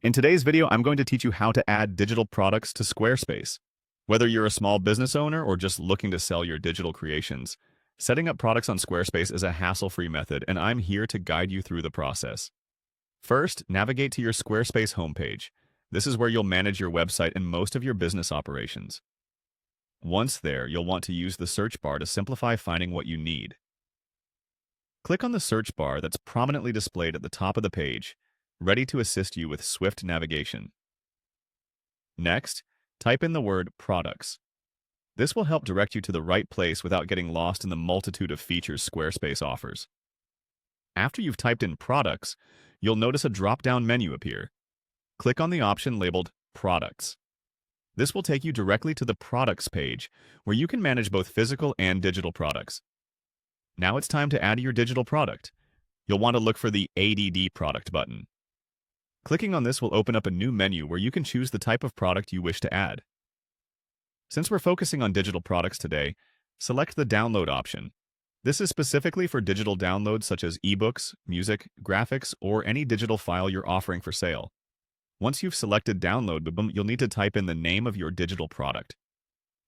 In today's video, I'm going to teach you how to add digital products to Squarespace. Whether you're a small business owner or just looking to sell your digital creations, setting up products on Squarespace is a hassle-free method, and I'm here to guide you through the process. First, navigate to your Squarespace homepage. This is where you'll manage your website and most of your business operations. Once there, you'll want to use the search bar to simplify finding what you need. Click on the search bar that's prominently displayed at the top of the page, ready to assist you with swift navigation. Next, type in the word Products. This will help direct you to the right place without getting lost in the multitude of features Squarespace offers. After you've typed in Products, you'll notice a drop-down menu appear. Click on the option labeled Products. This will take you directly to the Products page, where you can manage both physical and digital products. Now it's time to add your digital product. You'll want to look for the ADD product button. Clicking on this will open up a new menu where you can choose the type of product you wish to add. Since we're focusing on digital products today, select the Download option. This is specifically for digital downloads such as ebooks, music, graphics, or any digital file you're offering for sale. Once you've selected Download, you'll need to type in the name of your digital product.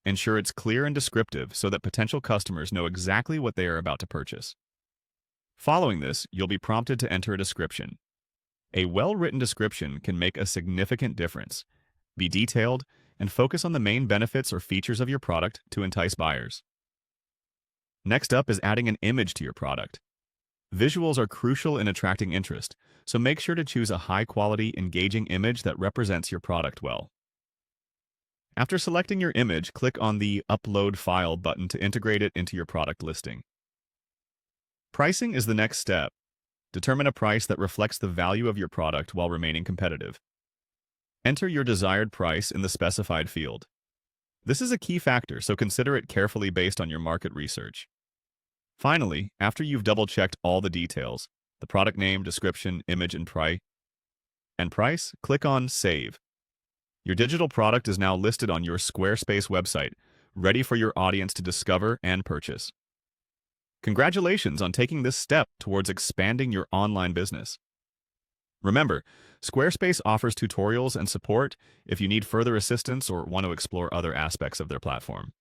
Ensure it's clear and descriptive so that potential customers know exactly what they are about to purchase. Following this, you'll be prompted to enter a description. A well-written description can make a significant difference. Be detailed and focus on the main benefits or features of your product to entice buyers. Next up is adding an image to your product. Visuals are crucial in attracting interest, so make sure to choose a high-quality, engaging image that represents your product well. After selecting your image, click on the Upload File button to integrate it into your product listing. Pricing is the next step. Determine a price that reflects the value of your product while remaining competitive. Enter your desired price in the specified field. This is a key factor, so consider it carefully based on your market research. Finally, after you've double-checked all the details, the product name, description, image, and price, click on Save. Your digital product is now listed on your Squarespace website, ready for your audience to discover and purchase. Congratulations on taking this step towards expanding your online business. Remember, Squarespace offers tutorials and support if you need further assistance or want to explore other aspects of their platform.